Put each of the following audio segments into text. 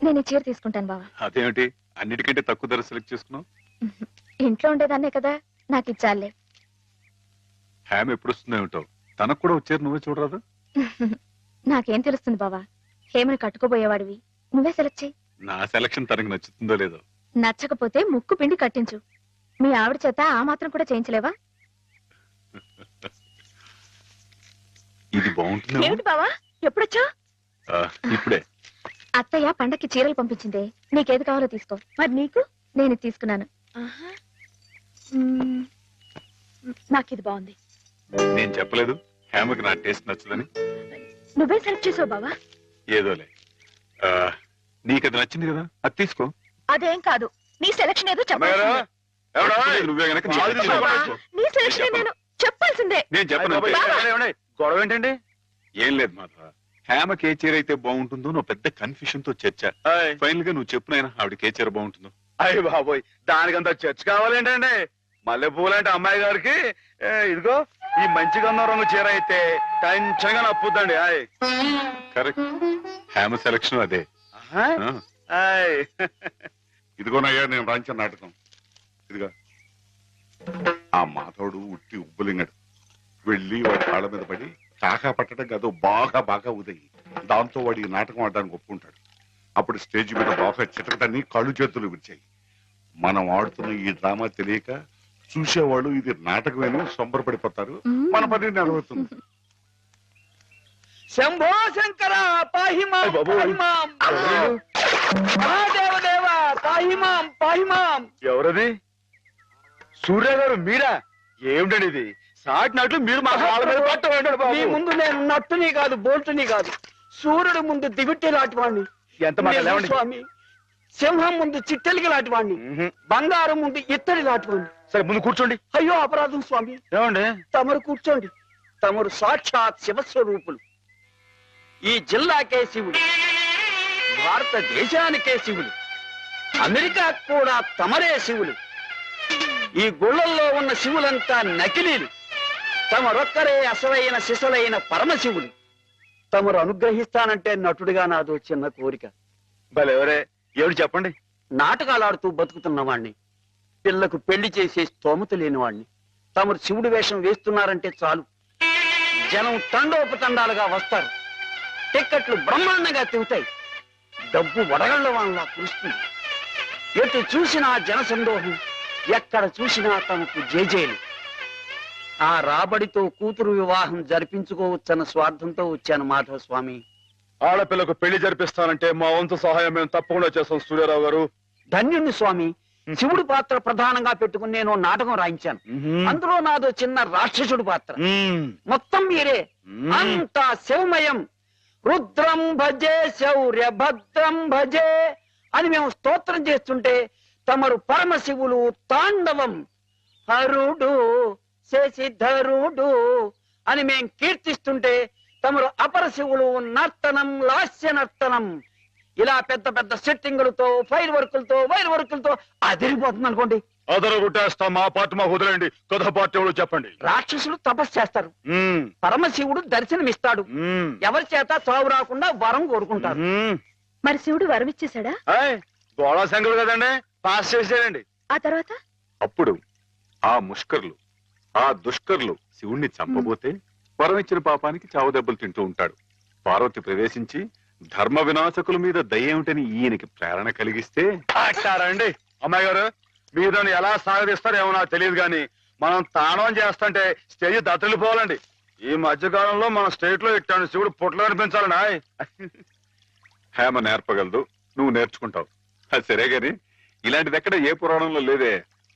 నేను ఈ చీర తీసుకుంటాను బావా. అదేమిటి అన్నిటికంటే తక్కువ ధర సెలెక్ట్ చేసుకున్నావు? ఇంట్లో ఉండేదాన్నే కదా, నాకు ఇచ్చాలే. హ్యామ్ ఎప్పుడు వస్తుందో ఏమిటో, తనకు కూడా వచ్చారు, నువ్వే చూడరాదు? నాకేం తెలుస్తుంది బావా, హేమని కట్టుకోబోయేవాడివి, నువ్వే సెలెక్ట్ చేయి. నా సెలక్షన్ తనకు నచ్చుతుందో లేదో. నచ్చకపోతే ముక్కు పిండి కట్టించు. మీ ఆవిడ చేత ఆ మాత్రం కూడా చేయించలేవా? ఇది బాగుంటుంది. ఏమిటి బావా ఎప్పుడొచ్చా? ఇప్పుడే. అత్తయ్య పండక్కి చీరలు పంపించిందే, నీకేది కావాలో తీసుకో. మరి నీకు? నేను ఇది తీసుకున్నాను. నాకు ఇది బాగుంది. నేను చెప్పలేదు హేమకి నా టేస్ట్ నచ్చదని? నువ్వే సెలెక్ట్ చేసావు బావా. ఏదోలే, నీకు అది నచ్చింది కదా, అది తీసుకో. అదేం కాదు, నీ సెలక్షన్ ఏదో చెప్పాల్సిందే. నువ్వే గనక నీ సెలక్షన్ నేను చెప్పాల్సిందే. నేను చెప్పను. గొడవ ఏంటండి? ఏం లేదు మాధవ, హేమకి ఏ చీర అయితే బాగుంటుందో నువ్వు పెద్ద కన్ఫ్యూషన్ తో చర్చ. ఫైనల్ గా నువ్వు చెప్పునైనా ఆవిడకి ఏ చీర బాగుంటుందో. అయ్యి బాబోయ్, దానికంత చర్చ కావాలేంటండి? మల్లెపూలంటే అమ్మాయి గారికి ఇదిగో ఈ మంచిగా ఉన్న రంగు చీర అయితే టెన్షన్ గా నప్పుద్దండి. కరెక్ట్, హేమ సెలక్షన్ అదే. ఇదిగోనయ్యా నేను రాయించిన నాటకం. ఇదిగా ఆ మాధవుడు ఉట్టి ఉబ్బులింగడు. వెళ్ళి వాడి కాళ్ళ మీద పడి కాకా పట్టడం కాదు, బాగా బాగా ఉదయి. దాంతో వాడి ఈ నాటకం ఆడడానికి ఒప్పుకుంటాడు. అప్పుడు స్టేజ్ మీద బాగా చిటకటాన్ని కళ్ళు చేతులు విరిచాయి. మనం ఆడుతున్న ఈ డ్రామా తెలియక చూసేవాళ్ళు ఇది నాటకమేనో సంబరపడిపోతారు. మన పని నెరవేరుతుంది. శంభో శంకర పాహిమాం పాహిమాం, మహాదేవదేవ పాహిమాం పాహిమాం. ఎవరది? సూర్య గారు మీరా? ఏమిటండి ఇది? సాటినట్లు మీరు మా కాళ్ళ మీద పట్టండి. మీ ముందు నేను నట్టుని కాదు, బోల్టుని కాదు, సూర్యుడు ముందు దిగుట్టి లాంటి వాడిని. ఎంత స్వామి, సింహం ముందు చిట్టెలికి లాంటి వాడిని, బంగారం ముందు ఇత్తడి లాంటి వాడిని. సరే ముందు కూర్చోండి. అయ్యో అపరాధం స్వామి. ఏమండి? తమరు కూర్చోండి. తమరు సాక్షాత్ శివస్వరూపులు. ఈ జిల్లాకే శివుడు, భారతదేశానికే శివుడు, అమెరికా కూడా తమరే శివులు. ఈ గుళ్ళల్లో ఉన్న శివులంతా నకిలీలు. తమరొక్కరే అసలైన శిశులైన పరమశివులు. తమరు అనుగ్రహిస్తానంటే నటుడిగా నాదో చిన్న కోరిక. భలేవరే, ఎవరు చెప్పండి? నాటకాలు ఆడుతూ బతుకుతున్నవాణ్ణి, పిల్లకు పెళ్లి చేసే స్తోమత లేనివాణ్ణి. తమరు శివుడి వేషం వేస్తున్నారంటే చాలు, జనం తండోపతండాలుగా వస్తారు. టిక్కెట్లు బ్రహ్మాండంగా తిరుగుతాయి. డబ్బు వడగళ్ల వాళ్ళ కురుస్తుంది. ఎటు చూసినా జన సందోహం, ఎక్కడ చూసినా తమకు జేజేలు. ఆ రాబడితో కూతురు వివాహం జరిపించుకోవచ్చన్న స్వార్థంతో వచ్చాను మాధవ స్వామి. ఆడపిల్లకు పెళ్లి జరిపిస్తానంటే మా వంతు సహాయం మేము తప్పకుండా చేస్తాం సూర్యారావు గారు. ధన్యుణ్ణి స్వామి. శివుడి పాత్ర ప్రధానంగా పెట్టుకుని నేను నాటకం రాయించాను. అందులో నాదో చిన్న రాక్షసుడి పాత్ర. మొత్తం మీరే, అంతా శివమయం. రుద్రం భజే శౌర్య భద్రం భజే అని మేము స్తోత్రం చేస్తుంటే తమరు పరమశివులు తాండవం, హరుడు శశిధరుడు అని మేం కీర్తిస్తుంటే తమరు అపరశివులు నర్తనం, లాస్య నర్తనం. ఇలా పెద్ద పెద్ద సెట్టింగులతో, ఫైర్ వర్కులతో, వైర్ వర్కులతో అదిరిపోతుంది అనుకోండి. అదరగొట్టేస్తాం. మా పార్టీ మాకు వదిలేండి. కథ పార్టీ ఎవరు చెప్పండి. రాక్షసులు తపస్సు చేస్తారు, పరమశివుడు దర్శనమిస్తాడు. ఎవరి చేత చావు రాకుండా వరం కోరుకుంటారు. మరి శివుడు వరం ఇచ్చేశాడా? గోళా శంకరుడు కదండి, పాస్ చేసేయండి. ఆ తర్వాత అప్పుడు ఆ ముష్కర్లు, ఆ దుష్కర్లు శివుణ్ణి చంపబోతే వరం ఇచ్చిన పాపానికి చావు దెబ్బలు తింటూ ఉంటాడు. పార్వతి ప్రవేశించి ధర్మ వినాశకుల మీద దయ్యేమిటని ఈయనకి ప్రేరణ కలిగిస్తే అండి. అమ్మాయి గారు, మీరు ఎలా సాగదీస్తారో ఏమో నాకు తెలియదు కానీ మనం తాణం చేస్తుంటే స్టేజ్ దత్తలిపోవాలండి. ఈ మధ్యకాలంలో మన స్టేట్ లో ఇట్టాను శివుడు పుట్లు కనిపించాలండి. హేమ నేర్పగలదు, నువ్వు నేర్చుకుంటావు. అది సరే గాని ఇలాంటిది ఎక్కడ ఏ పురాణంలో లేదే.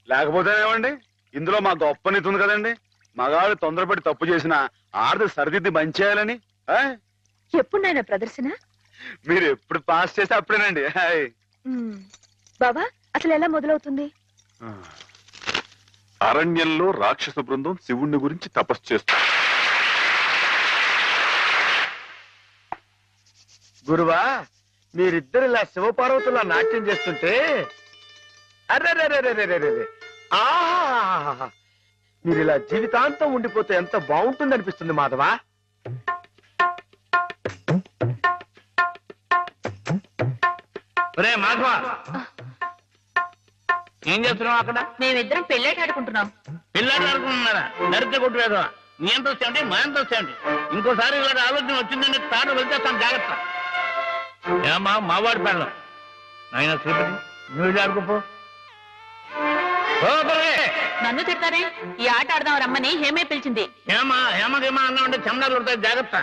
లేకపోతే ఏమండి, ఇందులో మా గొప్ప నీతి ఉంది కదండి. మగాడు తొందరపడి తప్పు చేసిన ఆడది సరిదిద్ది మంచి చేయాలని. ఎప్పుడు నాయన ప్రదర్శన? మీరు ఎప్పుడు పాస్ చేస్తే అప్పుడేనండి. బాబా అసలు ఎలా మొదలవుతుంది? అరణ్యంలో రాక్షస బృందం శివుణ్ణి గురించి తపస్సు చేస్తుంది. గురువా, మీరిద్దరు ఇలా శివపార్వతులా నాట్యం చేస్తుంటే అర్రే ఆహా, మీరు ఇలా జీవితాంతం ఉండిపోతే ఎంత బాగుంటుంది అనిపిస్తుంది మాధవా. ఒరే మాధవ, ఏం చేస్తున్నావు అక్కడ? మేమిద్దరం పెళ్ళేట ఆడుకుంటున్నాం. పిల్లలు అనుకుంటున్నారా? నరిత కొట్టు వేదవా. నీ ఎంత వస్తాయండి, మా ఎంత వస్తాయండి? ఇంకోసారి ఇలాంటి ఆలోచన వచ్చిందంటే తాడు వెళ్తేస్తాను, జాగ్రత్త. ఏమా మావాడి పెళ్ళం ఆయన శ్రీపతి, నువ్వు ఆడుకోపో. నన్ను తిడతారే? ఈ ఆట ఆడదాం రమ్మని హేమే పిలిచింది. హేమకేమా అన్నామంటే చెమడాలు కొడతాయి, జాగ్రత్త.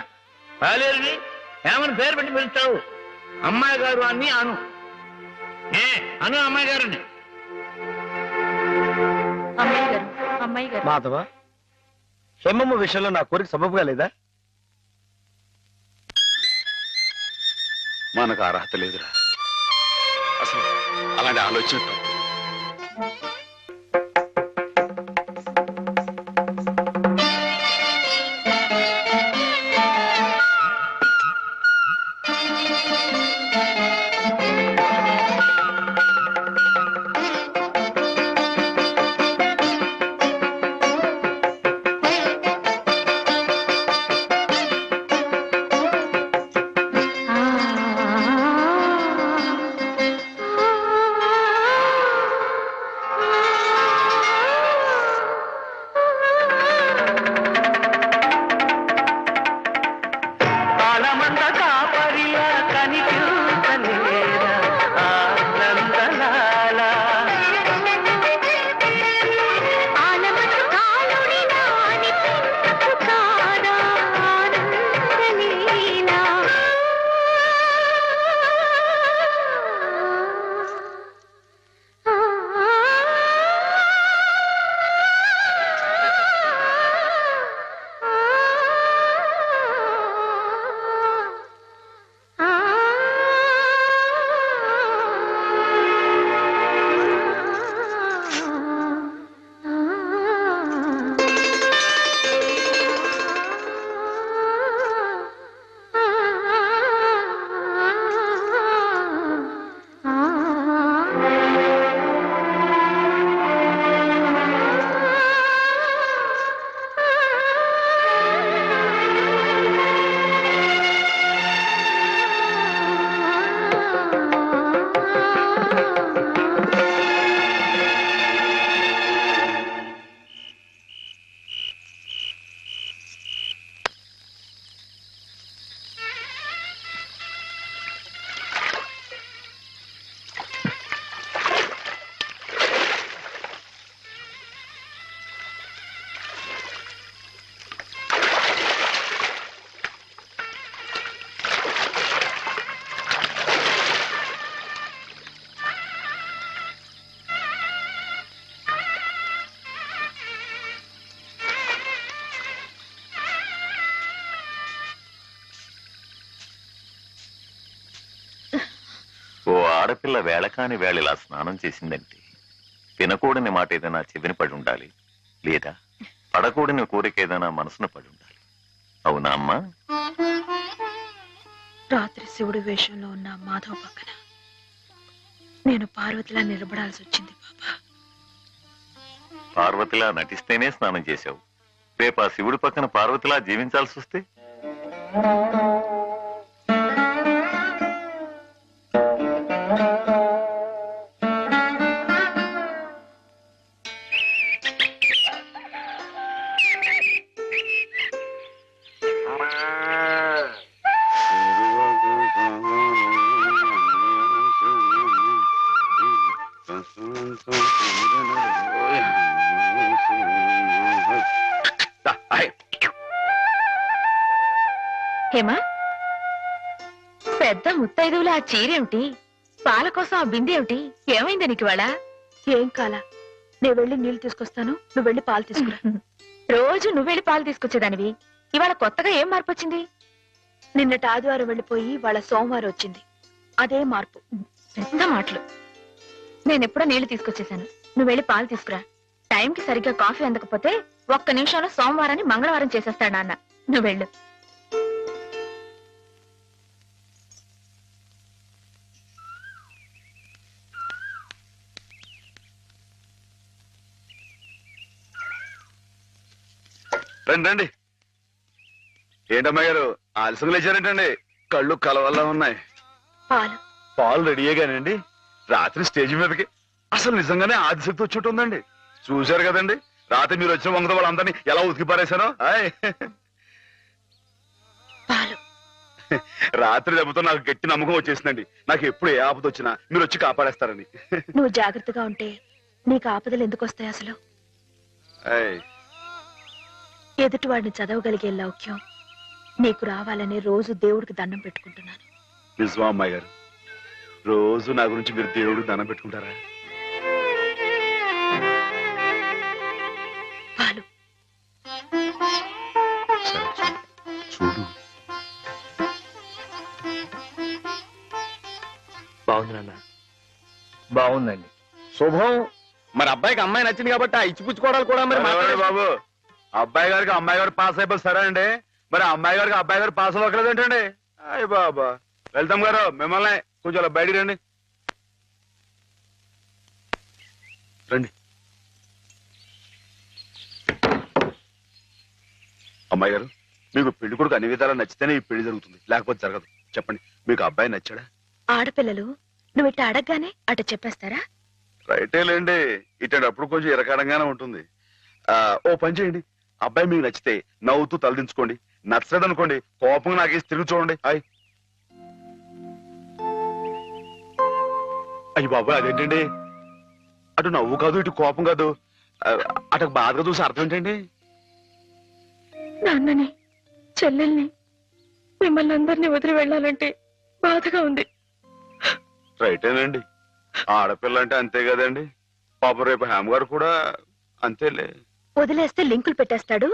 పాలేరుని హేమని పేరు పెట్టి పిలుస్తావు. అమ్మాయి గారు అని అను. అను అమ్మాయి గారిని. అమ్మాయి గారు మాధవ, హేమమ్మ విషయంలో నా కోరిక సబబుగా లేదా? మనకు అర్హత లేదురా. అసలు అలాంటి ఆలోచన తప్పు. ఆడపిల్ల వేళకాని వేళలా స్నానం చేసిందంటే తినకూడని మాట ఏదైనా చెవిని పడి ఉండాలి, లేదా పడకూడని కోరిక ఏదైనా మనసున పడి ఉండాలి. అవునా అమ్మా? రాత్రి శివుడి వేషంలో ఉన్న మాధవ పక్కన నేను పార్వతిలా నిలబడాల్సి వచ్చింది బాబా. పార్వతిలా నటిస్తేనే స్నానం చేశావు. రేపు ఆ శివుడి పక్కన పార్వతిలా జీవించాల్సి వస్తే? హేమా, పెద్ద ముత్తైదువులు ఆ చీరేమిటి? పాల కోసం ఆ బిందెేమిటి? ఏమైంది నీకు ఇవాళ? ఏం కాలా, నేను వెళ్ళి నీళ్లు తీసుకొస్తాను, నువ్వు వెళ్ళి పాలు తీసుకురా. రోజు నువ్వు వెళ్ళి పాలు తీసుకొచ్చేదానివి, ఇవాళ కొత్తగా ఏం మార్పు వచ్చింది? నిన్నటి ఆదివారం వెళ్ళిపోయి వాళ్ళ సోమవారం వచ్చింది, అదే మార్పు. పెద్ద మాటలు. నేనెప్పుడో నీళ్లు తీసుకొచ్చేసాను, నువ్వు వెళ్ళి పాలు తీసుకురా. టైంకి సరిగ్గా కాఫీ అందకపోతే ఒక్క నిమిషంలో సోమవారాన్ని మంగళవారం చేసేస్తాడు నాన్న. నువ్వు వెళ్ళు. రండి రండి. ఏంటమ్మా గారు ఆలస్యం లేచారేంటండి? కళ్ళు కలవల్లా ఉన్నాయి. పాలు పాలు రెడీయేగానండి. రాత్రి స్టేజ్ మీదకి అసలు నిజంగానే ఆదిశక్తి వచ్చి ఉందండి. చూశారు కదండి రాత్రి మీరు వచ్చిన వంగతో వాళ్ళందరినీ ఎలా ఉతికి పారేశానో. పాలు రాత్రి దెబ్బతో నాకు గట్టి నమ్మకం వచ్చేసిందండి. నాకు ఎప్పుడు ఏ ఆపద వచ్చినా మీరు వచ్చి కాపాడేస్తారని. నువ్వు జాగ్రత్తగా ఉంటే నీకు ఆపదలు ఎందుకు వస్తాయి అసలు? ఆయ్. ఎదుటివాడిని చదవగలిగే లౌక్యం నీకు రావాలని రోజు దేవుడికి దండం పెట్టుకుంటున్నాను. నిజమా అమ్మాయి గారు? రోజు నా గురించి మీరు దేవుడు దండం పెట్టుకుంటారా? పాలు సరే, చూడు. బాగుంది నాన్న, బాగుందండి. శుభం. మరి అబ్బాయికి అమ్మాయి నచ్చింది కాబట్టి ఆ ఇచ్చిపుచ్చుకోవడాలు కూడా మరి మాట్లాడే బాబు. అబ్బాయి గారికి అమ్మాయి గారు పాస్ అయిపోయి సరే అండి, మరి అమ్మాయి గారికి అబ్బాయి గారు పాస్ అవ్వట్లేదు ఏంటండి? అయ్య బాబా. వెళ్తాం గారు, మిమ్మల్ని కొంచెం అలా బయటికి రండి. రండి. అమ్మాయి గారు, మీకు పెళ్లి కొడుకు అన్ని విధాలా నచ్చితేనే ఈ పెళ్లి జరుగుతుంది, లేకపోతే జరగదు. చెప్పండి, మీకు అబ్బాయి నచ్చాడా? ఆడపిల్లలు నువ్వు ఇట్ట అడగగానే అట చెప్పేస్తారా? రైటే లేండి, ఇటప్పుడు కొంచెం ఇరకాడంగానే ఉంటుంది. ఓ పని చేయండి, అబ్బాయి మీకు నచ్చితే నవ్వుతూ తలదించుకోండి, నచ్చలేదు అనుకోండి కోపంగా నాకేసి తిరిగి చూడండి. అయ్యి బాబు, అదేంటండి? అటు నవ్వు కాదు ఇటు కోపం కాదు, అటు బాధగా చూసి అర్థం ఏంటండి? నాన్నని చెల్లెల్ని మిమ్మల్ని అందరినీ వదిలి వెళ్ళాలంటే బాధగా ఉంది. రైటేనండి, ఆడపిల్ల అంటే అంతే కదండి. పాపం రేపు హేమ గారు కూడా అంతేలే. వదిలేస్తే లింకులు పెట్టేస్తాడు.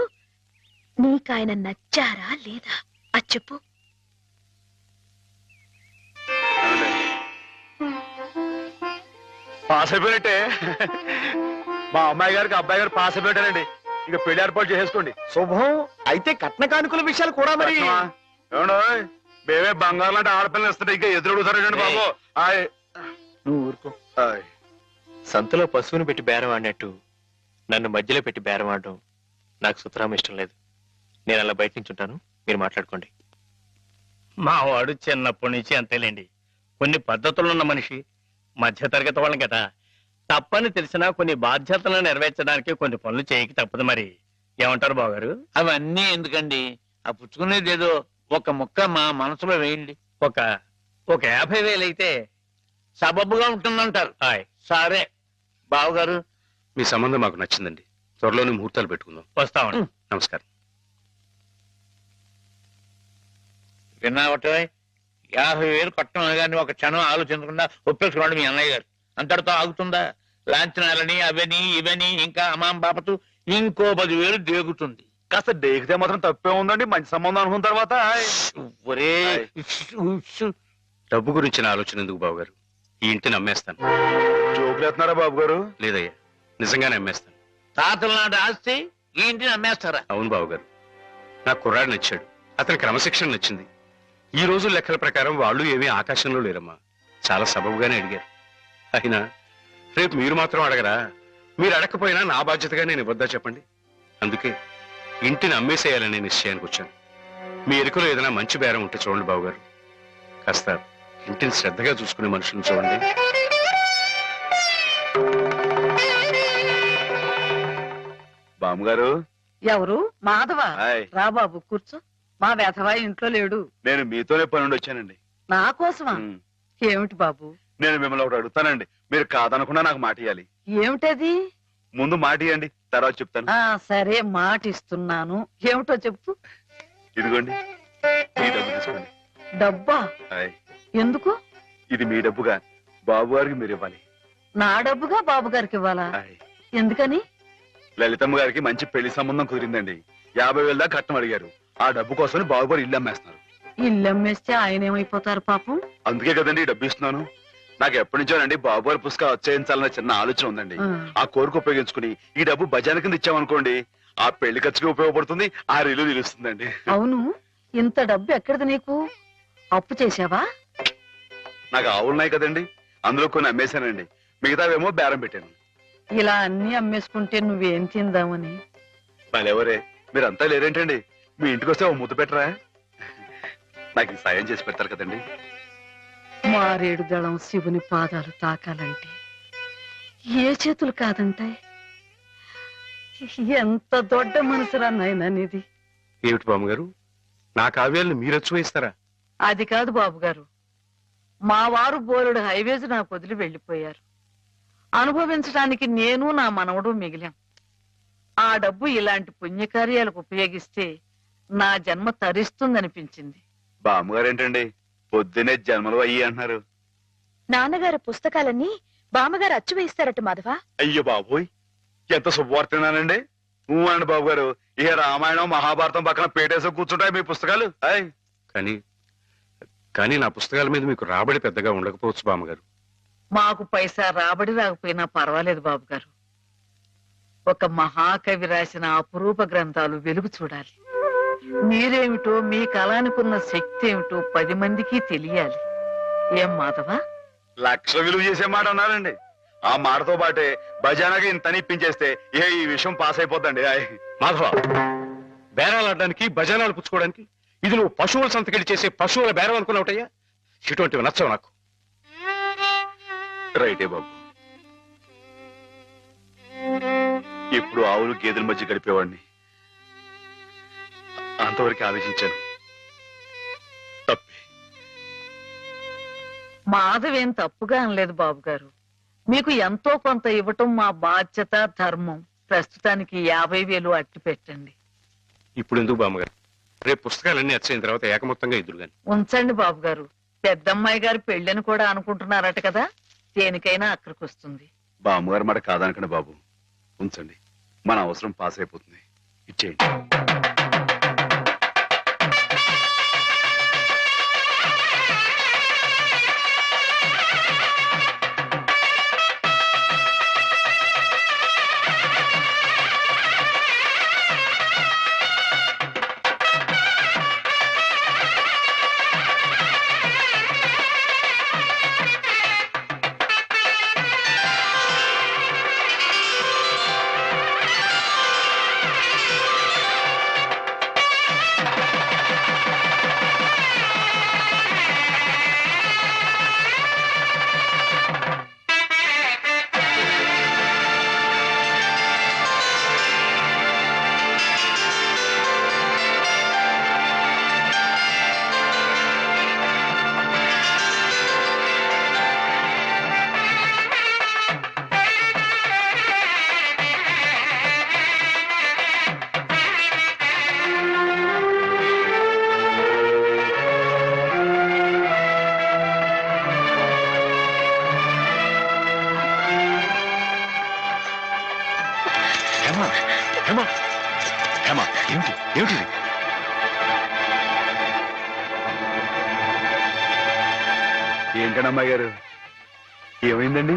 నీకాయన నచ్చారా లేదా అది చెప్పు. పాస్ అయిపోయినట్టే. మా అమ్మాయి గారికి అబ్బాయి గారు పాస్ అయిపోయారండి. ఇక పెళ్లి ఏర్పాటు చేసేసుకోండి. శుభం. అయితే కట్న కానుకల విషయాలు కూడా మరి ఏమండో, మేమే బంగారు లాంటి ఆడపిల్లలు ఇస్తుంటే ఇంకా ఎదురుడుతారండి బాబు. నువ్వు ఊరుకో. సంతలో పశువుని పెట్టి బేరం ఆడినట్టు నన్ను మధ్యలో పెట్టి బేరం ఆడడం నాకు సుతరాం ఇష్టం లేదు. నేను అలా బయట నుంచి ఉంటాను, మీరు మాట్లాడుకోండి. మా వాడు చిన్నప్పటి నుంచి అంతేలేండి. కొన్ని పద్ధతులున్న మనిషి, మధ్యతరగతి వాళ్ళం కదా. తప్పని తెలిసినా కొన్ని బాధ్యతలను నెరవేర్చడానికి కొన్ని పనులు చేయక తప్పదు. మరి ఏమంటారు బావగారు? అవన్నీ ఎందుకండి, ఆ పుచ్చుకునేది ఏదో ఒక ముక్క మా మనసులో వేయండి. ఒక 50,000 అయితే సబబుగా ఉంటుందంటారు. హాయ్. సరే బావగారు, మీ సంబంధం మాకు నచ్చిందండి. త్వరలోనే ముహూర్తాలు పెట్టుకుందాం. వస్తామండి. నమస్కారం. విన్నావట 50,000 కట్టడం కానీ ఒక క్షణం ఆలోచించకుండా ఒప్పేసుకున్నాడు మీ అన్నయ్య గారు. అంతటితో ఆగుతుందా? లాంఛనాలని అవని ఇవని ఇంకా అమాం బాపతు ఇంకో 10,000 దేగుతుంది. కాస్త డేకితే మాత్రం తప్పే ఉందండి. మంచి సంబంధం అనుకున్న తర్వాత ఒరే డబ్బు గురించిన ఆలోచన ఎందుకు బాబు గారు? ఈ ఇంటిని అమ్మేస్తాను. జోకులేస్తున్నారా బాబు గారు? లేదయ్యా, నిజంగానే అమ్మేస్తాను. తాతల నాటి ఆస్తి ఈ ఇంటిని అమ్మేస్తారా? అవును బాబు గారు, నాకు కుర్రాడు నచ్చాడు, అతని క్రమశిక్షణ నచ్చింది. ఈ రోజు లెక్కల ప్రకారం వాళ్ళు ఏమీ ఆకాశంలో లేరమ్మా. చాలా సబబుగానే అడిగారు. అయినా రేపు మీరు మాత్రం అడగరా? మీరు అడగకపోయినా నా బాధ్యతగా నేను ఇవ్వద్దా చెప్పండి? అందుకే ఇంటిని అమ్మేసేయాలనే నిశ్చయానికి వచ్చాను. మీ ఎరుకలో ఏదైనా మంచి బేరం ఉంటే చూడండి బాబు గారు. కాస్త ఇంటిని శ్రద్ధగా చూసుకునే మనుషులను చూడండి. బామ్మగారు. ఎవరు? మాధవ. హాయ్. రా బాబు కూర్చో. మా వెధవా ఇంట్లో లేడు. నేను మీతోనే పని నుండి వచ్చానండి. నా కోసమా? ఏమిటి బాబు? నేను మిమ్మల్ని ఒకటి అడుగుతానండి, మీరు కాదనకుండా నాకు మాట ఇవ్వాలి. ఏమిటది? ముందు మాట ఇవ్వండి, తర్వాత చెప్తాను. సరే, మాట ఇస్తున్నాను. ఏమిటో చెప్పు. ఇదిగోండి, మీ డబ్బు తీసుకోండి. డబ్బా? హాయ్. ఎందుకు? ఇది మీ డబ్బుగా బాబు గారికి మీరు ఇవ్వాలి. నా డబ్బుగా బాబు గారికి ఇవ్వాలా? హాయ్. ఎందుకని? లలితమ్మ గారికి మంచి పెళ్లి సంబంధం కుదిరిందండి. 50,000 దాకా కట్నం అడిగారు. ఆ డబ్బు కోసం బాబు గారు ఇల్లు అమ్మేస్తున్నారు. ఇల్లు అమ్మేస్తే ఆయన ఏమైపోతారు పాపం? అందుకే కదండి ఈ డబ్బు ఇస్తున్నాను. నాకు ఎప్పటి నుంచోనండి బాబు గారి పుస్తకం వచ్చేయించాలన్న చిన్న ఆలోచన ఉందండి. ఆ కోరిక ఉపయోగించుకుని ఈ డబ్బు బజార్ కింద ఇచ్చామనుకోండి, ఆ పెళ్లి ఖర్చుకి ఉపయోగపడుతుంది, ఆ ఇల్లు నిలుస్తుందండి. అవును, ఇంత డబ్బు ఎక్కడిది నీకు? అప్పు చేసావా? నాకు ఆవులున్నాయి కదండి, అందులో కొన్ని అమ్మేశానండి. మిగతావేమో బేరం పెట్టాను. ఇలా అన్ని అమ్మేసుకుంటే నువ్వేం తిందామని? మళ్ళెవరే, మీరంతా లేరేంటండి? మీ ఇంటికి వస్తే ఓ ముద్దు పెట్టరా? నాకు ఈ సాయం చేసి పెడతారు కదండి. మారేడు దళం శివుని పాదాలు తాకాలంటే ఏ చేతులు కాదంటాయి? ఎంత దొడ్డ మనసురా నాయనా నీది. ఏమిటి బామ్మగారు, నా కావ్యాలను మీరు వేస్తారా? అది కాదు బాబు గారు, మా వారు బోరుడు హైవేస్ నాకు వదిలి వెళ్ళిపోయారు. అనుభవించడానికి నేను నా మనవడు మిగిలాం. ఆ డబ్బు ఇలాంటి పుణ్యకార్యాలకు ఉపయోగిస్తే నా జన్మ తరిస్తుందనిపించింది. బామ్మగారు ఏంటండి పొద్దునే జన్మలు అయ్యి అంటున్నారు? నాన్నగారు పుస్తకాలన్నీ బామ్మగారు అచ్చు వేయిస్తారట మాధవ. అయ్యో బాబోయ్, ఎంత శుభవార్తనానండి. అండి బాబు గారు, ఇక రామాయణం మహాభారతం పక్కన పేటేసో కూర్చుంటాయి మీ పుస్తకాలు. కానీ నా పుస్తకాల మీద మీకు రాబడి పెద్దగా ఉండకపోవచ్చు బామ్మగారు. మాకు పైసా రాబడి రాకపోయినా పర్వాలేదు బాబు గారు. ఒక మహాకవి రాసిన అపురూప గ్రంథాలు వెలుగు చూడాలి. మీరేమిటో, మీ కళానికున్న శక్తి ఏమిటో 10 మందికి తెలియాలి. ఏం మాధవ? లక్ష విలువ చేసే మాట అన్నారండి. ఆ మాటతో పాటే భజానగా ఇంత ఇప్పించేస్తే ఈ విషయం పాస్ అయిపోద్దండి. మాధవ, బేరాలు ఆడడానికి భజనాలు పుచ్చుకోవడానికి ఇది నువ్వు పశువుల సంతకెళ్ళి చేసే పశువుల బేరం అనుకున్నావుటయ్యా? ఇటువంటివి నచ్చవు నాకు. రైటే బాబు, ఇప్పుడు ఆవులు గేదెల మధ్య గడిపేవాడిని. అంతవరకు ఆలోచించాను. తప్పే. మాధవేం తప్పుగా అనలేదు బాబు గారు. మీకు ఎంతో కొంత ఇవ్వటం మా బాధ్యత, ధర్మం. ప్రస్తుతానికి 50,000 అట్టి పెట్టండి. ఇప్పుడు ఎందుకు బామ్మగారు? రేపు పుస్తకాలన్నీ వచ్చైన తర్వాత ఏకమొత్తంగా ఇద్దరు గాని ఉంచండి బాబు గారు. పెద్దమ్మాయి గారు పెళ్ళని కూడా అనుకుంటున్నారట కదా, దేనికైనా అక్కడికి వస్తుంది. బామ్మగారు మాట కాదనకండి బాబు, ఉంచండి. మన అవసరం పాస్ అయిపోతుంది. ఇచ్చేయండి. ఏమిటి? ఏంటనమ్మాయి గారు, ఏమైందండి?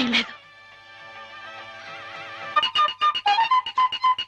ఏం లేదు.